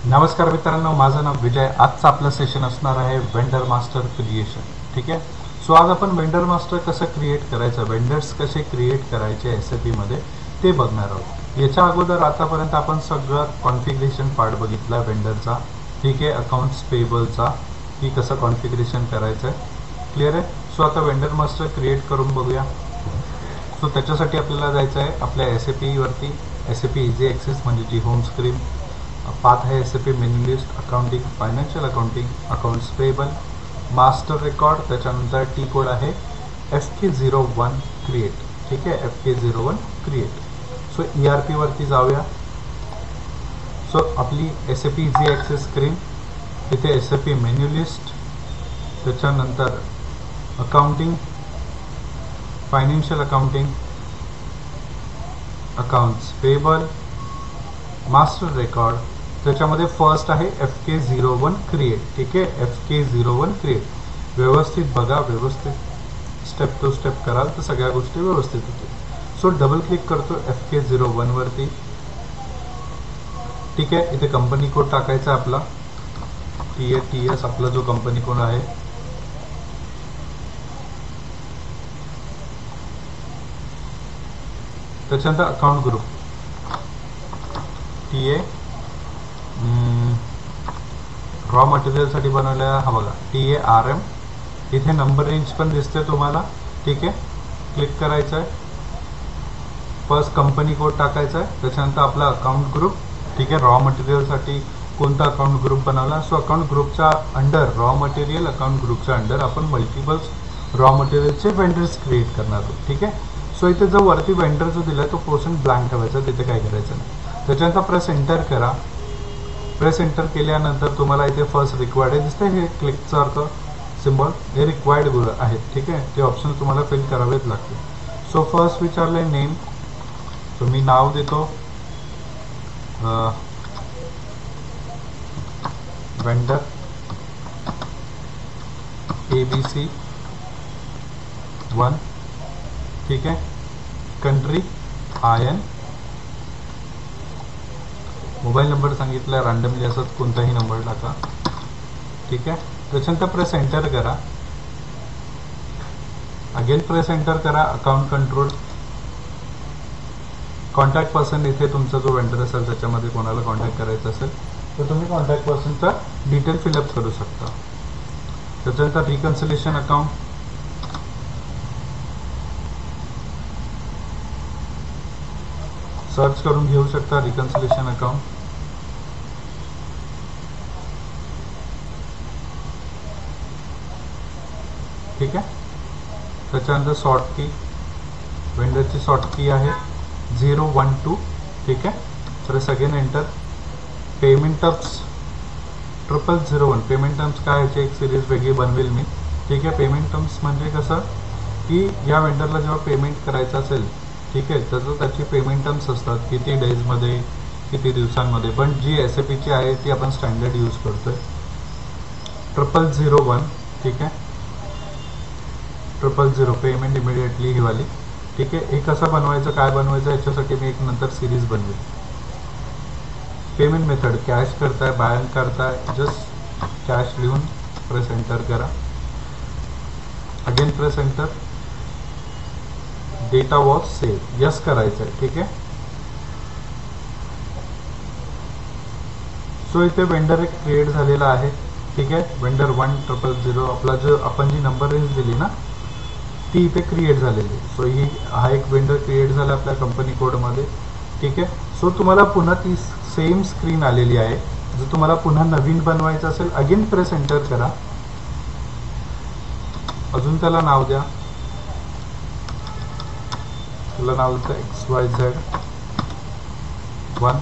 नमस्कार मित्रांनो, माझं नाव विजय. आजचं आपलं सेशन असणार आहे वेंडर मास्टर क्रिएशन. ठीक आहे. सो आज आपण वेंडर मास्टर कसं क्रिएट करायचं, वेंडर्स कसे क्रिएट करायचे SAP मध्ये ते बघणार आहोत. याच्या अगोदर आतापर्यंत आपण सगळं कॉन्फिगरेशन पार्ट बघितला वेंडरचा. ठीक आहे. अकाउंट्स पेबलचा की कसं कॉन्फिगरेशन करायचं आहे. क्लिअर आहे. सो आता वेंडर मास्टर क्रिएट करून बघूया. सो त्याच्यासाठी आपल्याला जायचं आहे आपल्या SAP वरती. SAP इझी ॲक्सेस म्हणजे जी होम स्क्रीन. पाथ है SAP menu list, accounting, financial accounting, accounts payable, master record, त्याच्यानंतर टी कोड आहे FK01 क्रिएट. ठीक आहे. FK01 create. सो ERP वरती जाऊया. सो आपली SAP इझी ॲक्सेस स्क्रीन, इथे SAP मेन्यू लिस्ट, त्याच्यानंतर accounting, financial accounting, accounts payable, master record, त्याच्यामध्ये फर्स्ट आहे FK01 क्रिएट. ठीक आहे. FK01 create. व्यवस्थित बघा, व्यवस्थित स्टेप टू स्टेप कराल तर सगळ्या गोष्टी व्यवस्थित होतील. सो डबल क्लिक करतो FK01 वरती. ठीक आहे. इथे कंपनी कोड टाकायचा आपला TS आपला जो कंपनी कोड आहे. त्याच्यानंतर अकाउंट ग्रुप TA रॉ मटेरियलसाठी बनवलेला हा बघा TARM. इथे नंबर रेंज पण दिसते तुम्हाला. ठीक आहे. क्लिक करायचं आहे. फर्स्ट कंपनी कोड टाकायचा आहे. त्याच्यानंतर आपला अकाउंट ग्रुप. ठीक आहे. रॉ मटेरियलसाठी कोणता अकाउंट ग्रुप बनवला. सो अकाउंट ग्रुपच्या अंडर रॉ मटेरियल, अकाउंट ग्रुपच्या अंडर आपण मल्टिपल्स रॉ मटेरियलचे वेंडर्स क्रिएट करणार आहोत. ठीक आहे. सो इथे जो वरती वेंडर जो दिला तो पोर्शन ब्लँक ठेवायचा, तिथे काय करायचं नाही. त्याच्यानंतर प्रेस एंटर करा. प्रेस एंटर केल्यानंतर तुम्हाला इथे फर्स्ट रिक्वायर्ड आहे दिसते हे क्लिकसारखं सिम्बॉल, हे रिक्वायर्ड आहेत. ठीक आहे. ते ऑप्शन तुम्हाला फिल करावेच लागतील. सो फर्स्ट विचारले नेम, सो मी नाव देतो वेंडर ABC1. ठीक आहे. कंट्री IN, मोबाईल नंबर सांगितला रँडमली असंच कोणताही नंबर टाका. ठीक आहे. त्याच्यानंतर प्रेस एंटर करा. अगेन प्रेस एंटर करा. अकाउंट कंट्रोल, कॉन्टॅक्ट पर्सन, इथे तुमचा जो वेंडर असेल त्याच्यामध्ये कोणाला कॉन्टॅक्ट करायचं असेल तर तुम्ही कॉन्टॅक्ट पर्सनचा डिटेल फिलअप करू शकता. त्याच्यानंतर रिकन्सिलेशन अकाउंट, सर्च करून घेऊ शकता रिकन्सिलेशन अकाउंट. ठीक आहे. त्याच्यानंतर शॉर्ट की, वेंडरची शॉर्ट की आहे 012. ठीक आहे. Press again enter. Payment terms 0001. Payment terms काय ह्याची एक सिरीज वेगळी बनवेल मी. ठीक आहे. पेमेंट टर्म्स म्हणजे कसं की या वेंडरला जेव्हा पेमेंट करायचं असेल, ठीक आहे, त्याची पेमेंट टर्म्स असतात किती डेजमध्ये, किती दिवसांमध्ये, पण जी SAPची आहे ती आपण स्टँडर्ड यूज करतोय 0001. ठीक आहे. 000 पेमेंट इमिडिएटली ही वाली. ठीक आहे. हे कसं बनवायचं, काय बनवायचं याच्यासाठी मी एक नंतर सिरीज बनवेल. पेमेंट मेथड कॅश करताय, बाय करताय, जस्ट कॅश लिहून प्रेस एंटर करा. Again press enter. Data was save, yes करायचं आहे. ठीक आहे. सो इथे वेंडर एक क्रिएट झालेला आहे. ठीक आहे. वेंडर 1000 आपला जो आपण जी नंबर रेंज दिली ना ती इथे क्रिएट झालेली. सो ही हा एक वेंडर क्रिएट झाला आपल्या कंपनी कोडमध्ये. ठीक आहे. सो तुम्हाला पुन्हा ती सेम स्क्रीन आलेली आहे. जर तुम्हाला पुन्हा नवीन बनवायचं असेल अगेन प्रेस एंटर करा. अजून त्याला नाव द्या. त्याला नाव देतं XYZ1.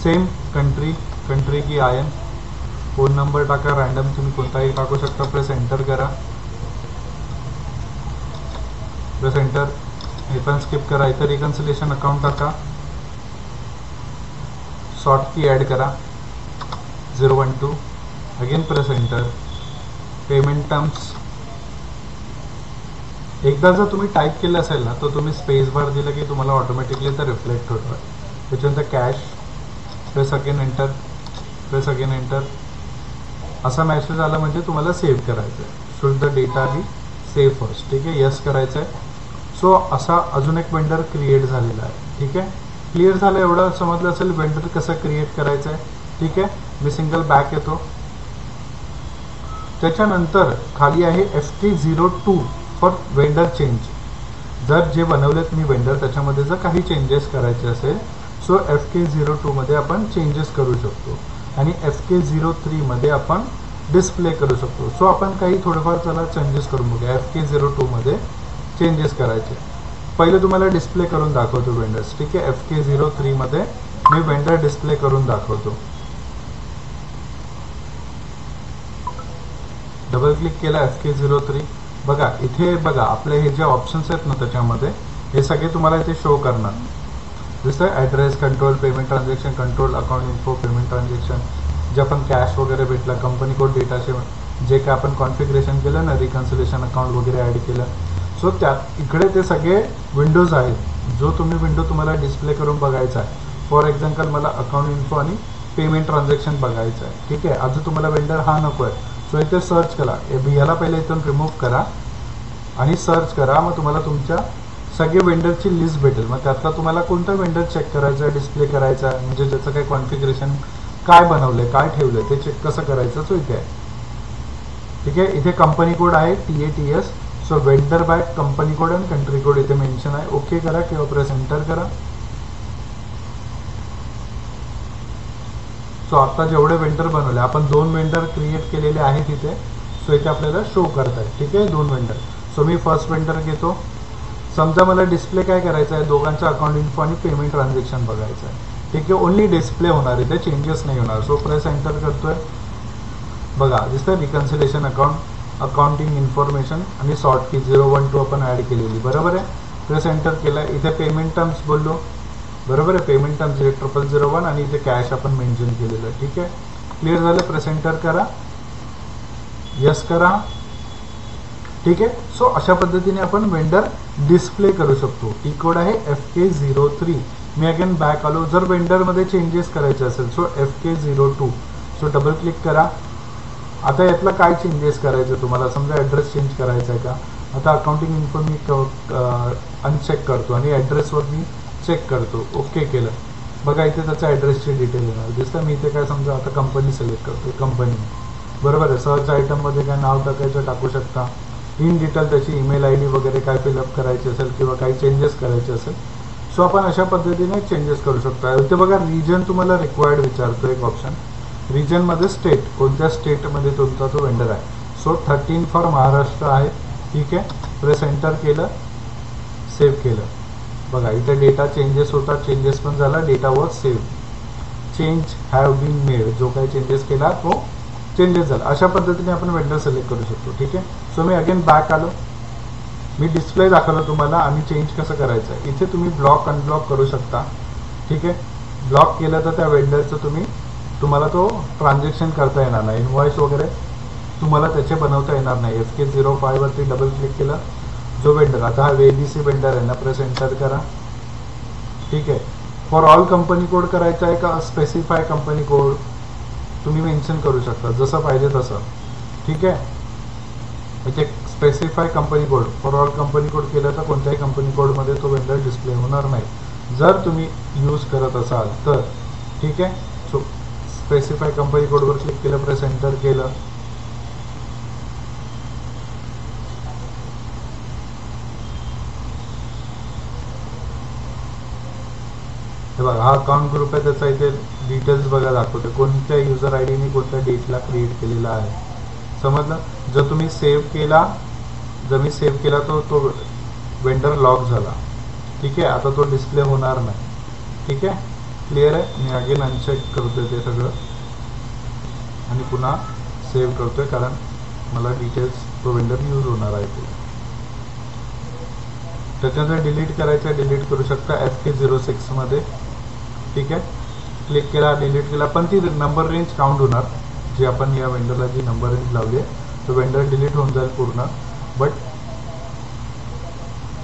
सेम कंट्री की IN, फोन नंबर टाका, रँडम तुम्ही कोणताही टाकू शकता. प्रेस एंटर करा. Press enter. हे पण स्किप करा. इथे रिकन्सिलेशन अकाउंट टाका. शॉर्ट की ॲड करा 012. Again press enter. Payment terms एकदा जर तुम्ही टाईप केलं असेल ना तर तुम्ही स्पेस बार दिलं की तुम्हाला ऑटोमॅटिकली तर रिफ्लेक्ट होतं. त्याच्यानंतर cash, press again enter. Press again enter. असा मेसेज आला म्हणजे तुम्हाला सेव्ह करायचं आहे. Should the data B save first. ठीक आहे, यस करायचं आहे. सो असा अजून एक वेंडर क्रिएट झालेला आहे. ठीक आहे, क्लिअर झालं, एवढं समजलं असेल वेंडर कसं क्रिएट करायचं आहे. ठीक आहे, मी सिंगल बॅक येतो. त्याच्यानंतर खाली आहे FK02 फॉर वेंडर चेंज. जर जे बनवलेत मी वेंडर त्याच्यामध्ये जर काही चेंजेस करायचे असेल सो FK02 मध्ये आपण चेंजेस करू शकतो आणि FK03 मध्ये आपण डिस्प्ले करू शकतो. सो आपण काही थोडेफार चला चेंजेस करून बघूया. FK02 मध्ये चेंजेस करायचे. पहिले तुम्हाला डिस्प्ले करून दाखवतो वेंडर्स. ठीक आहे, FK03 मध्ये मी वेंडर डिस्प्ले करून दाखवतो. डबल क्लिक केला FK03. बघा इथे बघा आपले हे जे ऑप्शन्स आहेत ना त्याच्यामध्ये हे सगळे तुम्हाला इथे शो करणार. जसं address control, payment transaction control, account info, payment transaction, जे आपण कॅश वगैरे भेटला, कंपनी कोड डेटाचे जे काय आपण कॉन्फिगरेशन केलं ना, रिकन्सिलेशन अकाउंट वगैरे ॲड केलं. सो त्यात इकडे ते सगळे विंडोज आहेत जो तुम्ही विंडो तुम्हाला डिस्प्ले करून बघायचा आहे. फॉर एक्झाम्पल मला अकाउंट इन्फो आणि पेमेंट ट्रान्झॅक्शन बघायचं आहे. ठीक आहे, अजून तुम्हाला वेंडर हा नको आहे. सो इथे सर्च करा, याला पहिले इथून रिमूव्ह करा आणि सर्च करा. मग तुम्हाला तुमच्या सगळे वेंडरची लिस्ट भेटेल. मग त्यातला तुम्हाला कोणता वेंडर चेक करायचा आहे, डिस्प्ले करायचा आहे, म्हणजे ज्याचं काही कॉन्फिगरेशन काय बनवलंय, काय ठेवलंय ते चेक कसं करायचं. सो इथे आहे. ठीक आहे, इथे कंपनी कोड आहे TATS. So vendor by company code आणि कंट्री कोड इथे मेन्शन आहे. ओके करा किंवा प्रेस एंटर करा. सो आता जेवढे वेंडर बनवले आपण 2 वेंडर क्रिएट केलेले आहेत इथे. सो इथे आपल्याला शो करताय. ठीक आहे, 2 वेंडर. सो मी फर्स्ट वेंडर घेतो. समजा मला डिस्प्ले काय करायचं आहे, दोघांचं अकाउंट इन्फो आणि पेमेंट ट्रान्झॅक्शन बघायचं आहे. ठीक आहे, ओनली डिस्प्ले होणार, इथे चेंजेस नाही होणार. सो प्रेस एंटर करतोय. बघा दिसतंय रिकन्सिलेशन अकाउंट, अकाउंटिंग इन्फॉर्मेशन आणि सॉर्ट की 012 आपण ॲड केलेली. बरोबर आहे, प्रेस एंटर केलं. इथे पेमेंट टर्म्स बोललो. बरोबर आहे, पेमेंट टर्म्स 0001 आणि इथे कॅश आपण मेन्शन केलेलं आहे. ठीक आहे, क्लिअर झालं. प्रेस एंटर करा, यस करा. ठीक आहे, सो अशा पद्धतीने आपण वेंडर डिस्प्ले करू शकतो. टी कोड आहे FK03. मी अगेन बॅक आलो. जर वेंडरमध्ये चेंजेस करायचे असेल so FK02. So double click करा. आता यातला काय चेंजेस करायचं तुम्हाला, समजा ॲड्रेस चेंज करायचा आहे का. आता अकाउंटिंग इन्फो मी अनचेक करतो आणि ॲड्रेसवर मी चेक करतो. ओके केलं. बघा इथे त्याचा ॲड्रेसची डिटेल येणार दिसतं. मी इथे काय समजा आता कंपनी सिलेक्ट करतो, कंपनी. बरोबर आहे, सर्च आयटममध्ये काय नाव टाकायचं टाकू शकता. इन डिटेल त्याची ईमेल ID वगैरे काय फिलअप करायची असेल किंवा काही चेंजेस करायचे असेल सो आपण अशा पद्धतीने चेंजेस करू शकतो. इथे बघा रिजन तुम्हाला रिक्वायर्ड विचारतो एक ऑप्शन. रिजनमध्ये स्टेट, कोणत्या स्टेटमध्ये तुमचा तो वेंडर आहे. सो 13 फॉर महाराष्ट्र आहे. ठीक आहे, प्रेस एंटर केलं, सेव्ह केलं. बघा इथे डेटा चेंजेस होता, चेंजेस पण झाला, data was save. Change have been made, जो काही चेंजेस केला तो चेंजेस झाला. अशा पद्धतीने आपण वेंडर सिलेक्ट करू शकतो. ठीक आहे, सो मी अगेन बॅक आलो. मी डिस्प्ले दाखवलं तुम्हाला आणि चेंज कसं करायचं आहे. इथे तुम्ही ब्लॉक अनब्लॉक करू शकता. ठीक आहे, ब्लॉक केलं तर त्या वेंडरचं तुम्हाला तो ट्रान्झॅक्शन करता येणार नाही. इनवॉइस वगैरे तुम्हाला त्याचे बनवता येणार नाही. FK05 वरती डबल क्लिक केलं. जो वेंडर आता हा ABC वेंडर आहे ना, प्रेस एंटर करा. ठीक आहे, फॉर ऑल कंपनी कोड करायचा आहे का स्पेसिफाय कंपनी कोड तुम्ही मेन्शन करू शकता जसं पाहिजे तसं. ठीक आहे, इथे specify company code, for all company code केलं तर कोणत्याही कंपनी कोडमध्ये तो वेंडर डिस्प्ले होणार नाही जर तुम्ही यूज करत असाल तर. ठीक आहे, सो स्पेसिफाय कंपनी कोडवर क्लिक केलं, प्रेस एंटर केलं. हे बघा हा अकाउंट ग्रुप आहे, त्याचा इथे डिटेल्स बघा दाखवते कोणत्या युजर आयडीने कोणत्या डेटला क्रिएट केलेला आहे. समजलं. जर तुम्ही सेव्ह केला, जर मी सेव्ह केला तो वेंडर लॉक झाला. ठीक आहे, आता तो डिस्प्ले होणार नाही. ठीक आहे, क्लिअर आहे. मी अगेन अनचेक करतोय ते सगळं आणि पुन्हा सेव्ह करतोय कारण मला डिटेल्स तो वेंडर यूज होणार आहे ते. त्याच्यानंतर डिलीट करायचं, डिलीट करू शकता FK06 मध्ये. ठीक आहे, क्लिक केला, डिलीट केला, पण ती नंबर रेंज काउंट होणार जी आपण या वेंडरला जी नंबर रेंज लावली आहे तो वेंडर डिलीट होऊन जाईल पूर्ण, बट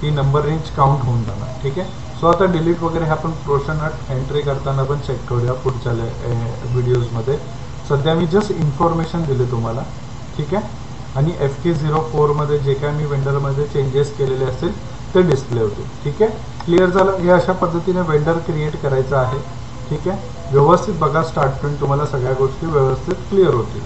ती नंबर रेंज काउंट होऊन जाणार. ठीक आहे, सो आता डिलीट वगैरे हे आपण प्रोशन एंट्री करताना पण चेक करूया पुढच्या व्हिडिओजमध्ये. सध्या मी जस्ट इन्फॉर्मेशन दिले तुम्हाला, ठीक आहे. आणि FK04 मध्ये जे काय मी वेंडरमध्ये चेंजेस केलेले असतील ते डिस्प्ले होतील, ठीक आहे. क्लिअर झालं. हे अशा पद्धतीने वेंडर क्रिएट करायचं आहे, ठीक आहे. व्यवस्थित बघा, स्टार्टपर्यंत तुम्हाला सगळ्या गोष्टी व्यवस्थित क्लिअर होतील,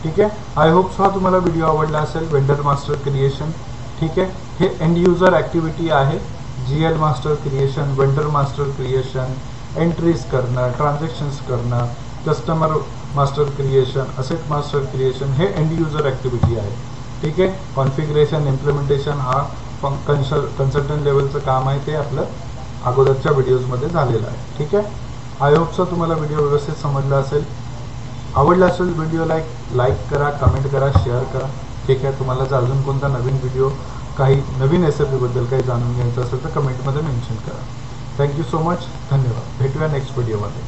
ठीक आहे. आय होप सो हा तुम्हाला व्हिडिओ आवडला असेल. वेंडर मास्टर क्रिएशन, ठीक आहे. हे एंड युजर ॲक्टिव्हिटी आहे. GL master creation, vendor master creation, entries करणं, ट्रान्झॅक्शन्स करणं, customer master creation, asset master creation, हे एंड युजर ॲक्टिव्हिटी आहे, ठीक आहे. कॉन्फिगरेशन, इम्प्लिमेंटेशन हा कन्सल्टंट लेवलचं काम आहे, ते आपलं अगोदरच्या व्हिडिओजमध्ये झालेलं आहे, ठीक आहे. आय होप सो तुम्हाला व्हिडिओ व्यवस्थित समजला असेल. आवडला असेल व्हिडिओला लाईक करा, कमेंट करा, शेअर करा, ठीक आहे. तुम्हाला जर अजून कोणता नवीन व्हिडिओ, काही नवीन SAP बद्दल काही जाणून घ्यायचं असेल तर कमेंटमध्ये मेन्शन करा. Thank you so much. धन्यवाद. भेटूया नेक्स्ट व्हिडिओमध्ये.